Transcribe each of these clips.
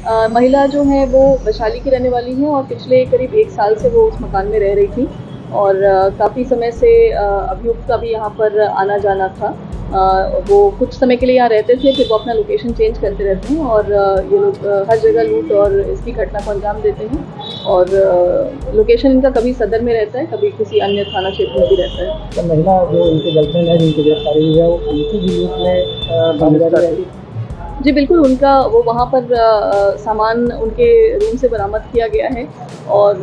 महिला जो है वो वैशाली की रहने वाली है और पिछले करीब 1 साल से वो उस मकान में रह रही थी और काफ़ी समय से अभियुक्त का भी यहाँ पर आना-जाना था। वो कुछ समय के लिए यहाँ रहते थे, फिर वो अपना लोकेशन चेंज करते रहते हैं और ये लोग हर जगह लूट और इसकी घटना को अंजाम देते हैं और लोकेशन इनका कभी सदर में रहता है, कभी किसी अन्य थाना क्षेत्र में भी रहता है। तो महिला जो उनकी गर्लफ्रेंड है जिनकी गिरफ्तारी हुई है वो उनकी भी लूट में भागीदारी रही? जी बिल्कुल, उनका वो वहाँ पर सामान उनके रूम से बरामद किया गया है और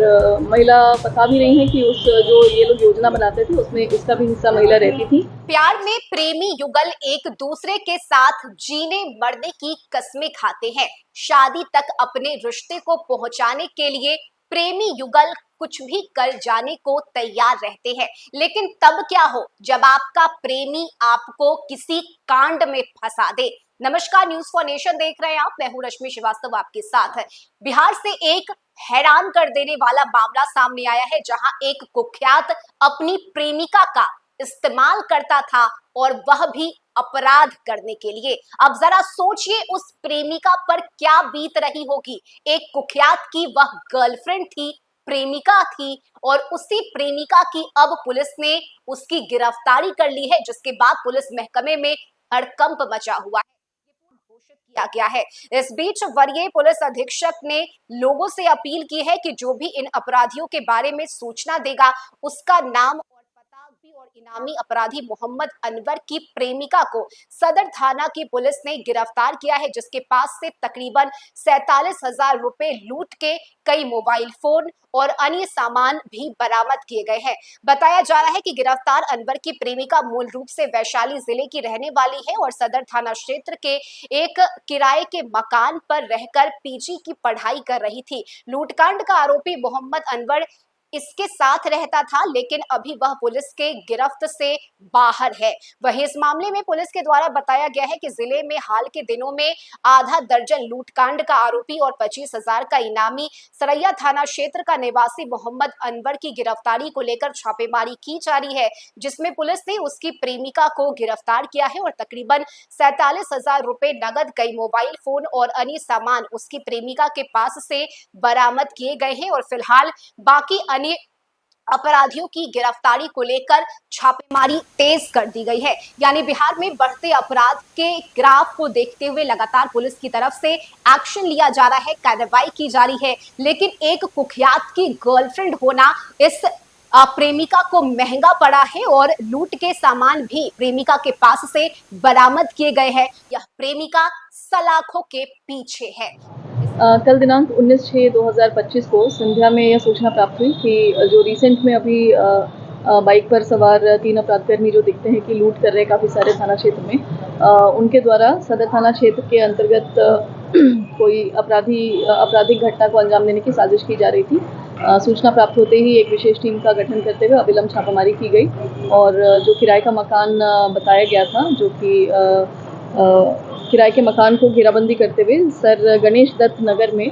महिला बता भी रही हैं कि उस जो ये लोग योजना बनाते थे उसमें इसका भी हिस्सा महिला रहती थी। प्यार में प्रेमी युगल एक दूसरे के साथ जीने मरने की कस्में खाते हैं। शादी तक अपने रिश्ते को पहुंचाने के लिए प्रेमी युगल कुछ भी कर जाने को तैयार रहते हैं, लेकिन तब क्या हो जब आपका प्रेमी आपको किसी कांड में फंसा दे। नमस्कार, न्यूज फॉर नेशन देख रहे हैं आप, मैं हूं रश्मि श्रीवास्तव आपके साथ। बिहार से एक हैरान कर देने वाला मामला सामने आया है, जहां एक कुख्यात अपनी प्रेमिका का इस्तेमाल करता था और वह भी अपराध करने के लिए। अब जरा सोचिए उस प्रेमिका पर क्या बीत रही होगी। एक कुख्यात की वह गर्लफ्रेंड थी, प्रेमिका थी और उसी प्रेमिका की अब पुलिस ने उसकी गिरफ्तारी कर ली है, जिसके बाद पुलिस महकमे में हड़कंप मचा हुआ है, घोषित किया गया है। इस बीच वरीय पुलिस अधीक्षक ने लोगों से अपील की है कि जो भी इन अपराधियों के बारे में सूचना देगा उसका नाम और पता भी और इनामी अपराधी मोहम्मद अनवर की प्रेमिका को सदर थाना की पुलिस ने गिरफ्तार किया है, जिसके पास से तकरीबन 47,000 रुपए लूट के कई मोबाइल फोन और अन्य सामान भी बरामद किए गए हैं। बताया जा रहा है कि गिरफ्तार अनवर की प्रेमिका मूल रूप से वैशाली जिले की रहने वाली है और सदर थाना क्षेत्र के एक किराए के मकान पर रहकर पीजी की पढ़ाई कर रही थी। लूटकांड का आरोपी मोहम्मद अनवर इसके साथ रहता था, लेकिन अभी वह पुलिस के गिरफ्त से बाहर है। वहीं इस मामले में पुलिस के द्वारा बताया गया है कि जिले में हाल के दिनों में आधा दर्जन लूटकांड का आरोपी और 25,000 का इनामी सरैया थाना क्षेत्र का निवासी मोहम्मद अनवर की गिरफ्तारी को लेकर छापेमारी की जा रही है, जिसमें पुलिस ने उसकी प्रेमिका को गिरफ्तार किया है और तकरीबन 47,000 रुपए नगद, कई मोबाइल फोन और अन्य सामान उसकी प्रेमिका के पास से बरामद किए गए हैं और फिलहाल बाकी अन्य अपराधियों की गिरफ्तारी को लेकर छापेमारी तेज कर दी गई है। यानी बिहार में बढ़ते अपराध के ग्राफ को देखते हुए लगातार पुलिस की तरफ से एक्शन लिया जा रहा है, कार्रवाई की जा रही है, लेकिन एक कुख्यात की गर्लफ्रेंड होना इस प्रेमिका को महंगा पड़ा है और लूट के सामान भी प्रेमिका के पास से बरामद किए गए हैं। यह प्रेमिका सलाखों के पीछे है। कल दिनांक 19/6/2025 को संध्या में यह सूचना प्राप्त हुई कि जो रिसेंट में अभी बाइक पर सवार 3 अपराधकर्मी जो दिखते हैं कि लूट कर रहे काफ़ी सारे थाना क्षेत्र में, उनके द्वारा सदर थाना क्षेत्र के अंतर्गत कोई आपराधिक घटना को अंजाम देने की साजिश की जा रही थी। सूचना प्राप्त होते ही एक विशेष टीम का गठन करते हुए अविलंब छापामारी की गई और जो किराए का मकान बताया गया था, जो कि किराए के मकान को घेराबंदी करते हुए सर गणेश दत्त नगर में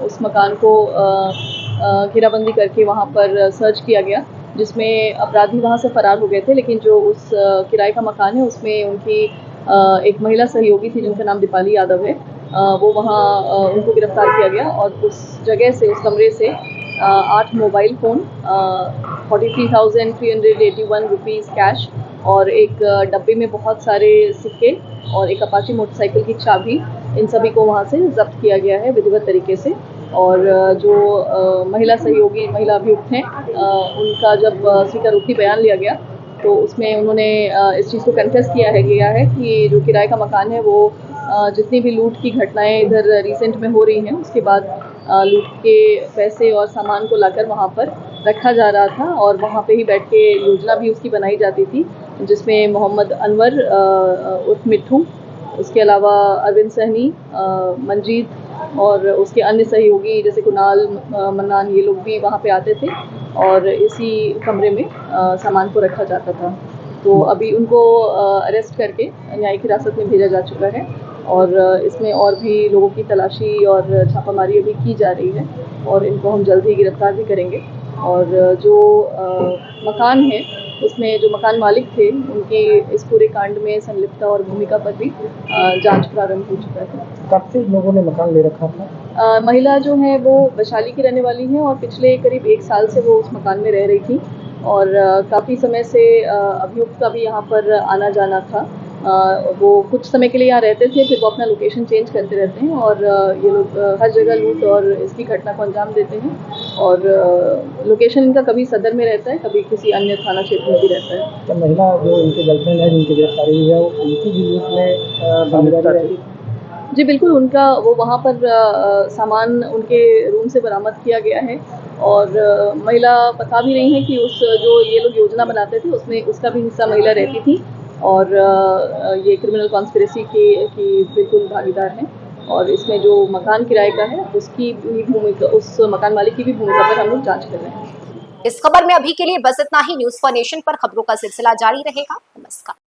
उस मकान को घेराबंदी करके वहाँ पर सर्च किया गया, जिसमें अपराधी वहाँ से फरार हो गए थे। लेकिन जो उस किराए का मकान है उसमें उनकी एक महिला सहयोगी थी जिनका नाम दीपाली यादव है, वो वहाँ उनको गिरफ्तार किया गया और उस जगह से, उस कमरे से 8 मोबाइल फ़ोन, 43,381 रुपीज़ कैश और एक डब्बे में बहुत सारे सिक्के और एक अपाची मोटरसाइकिल की चाबी, इन सभी को वहाँ से जब्त किया गया है विधिवत तरीके से। और जो महिला सहयोगी, महिला अभियुक्त हैं, उनका जब स्वीकारोक्ति बयान लिया गया तो उसमें उन्होंने इस चीज़ को कन्फेस किया है कि जो किराए का मकान है वो जितनी भी लूट की घटनाएं इधर रिसेंट में हो रही हैं, उसके बाद लूट के पैसे और सामान को लाकर वहाँ पर रखा जा रहा था और वहाँ पे ही बैठ के योजना भी उसकी बनाई जाती थी, जिसमें मोहम्मद अनवर उर्फ मिट्ठू, उसके अलावा अरविंद सहनी, मंजीत और उसके अन्य सहयोगी जैसे कुणाल, मन्नान, ये लोग भी वहाँ पे आते थे और इसी कमरे में सामान को रखा जाता था। तो अभी उनको अरेस्ट करके न्यायिक हिरासत में भेजा जा चुका है और इसमें और भी लोगों की तलाशी और छापामारी अभी की जा रही है और इनको हम जल्द ही गिरफ्तार भी करेंगे। और जो मकान है उसमें जो मकान मालिक थे उनकी इस पूरे कांड में संलिप्तता और भूमिका पर भी जांच प्रारंभ हो चुका है। कब से लोगों ने मकान ले रखा था? महिला जो है वो वैशाली की रहने वाली है और पिछले करीब 1 साल से वो उस मकान में रह रही थी और काफ़ी समय से अभियुक्त का भी यहाँ पर आना जाना था। वो कुछ समय के लिए यहाँ रहते थे, फिर वो अपना लोकेशन चेंज करते रहते हैं और ये लोग हर जगह लूट और इसकी घटना को अंजाम देते हैं और लोकेशन इनका कभी सदर में रहता है, कभी किसी अन्य थाना क्षेत्र में भी रहता है। क्या महिला जो इनकी गर्लफ्रेंड है जिनकी गिरफ्तारी हुई है वो उनकी भी लूट में भागीदारी रही? जी बिल्कुल, उनका वो वहाँ पर सामान उनके रूम से बरामद किया गया है और महिला बता भी रही हैं कि उस जो ये लोग योजना बनाते थे उसमें उसका भी हिस्सा महिला रहती थी और ये क्रिमिनल कॉन्स्पिरेसी की बिल्कुल भागीदार हैं और इसमें जो मकान किराए का है उसकी भी भूमिका, उस मकान मालिक की भी भूमिका पर हम लोग जाँच कर रहे हैं। इस खबर में अभी के लिए बस इतना ही। न्यूज़ फॉर नेशन पर खबरों का सिलसिला जारी रहेगा। नमस्कार।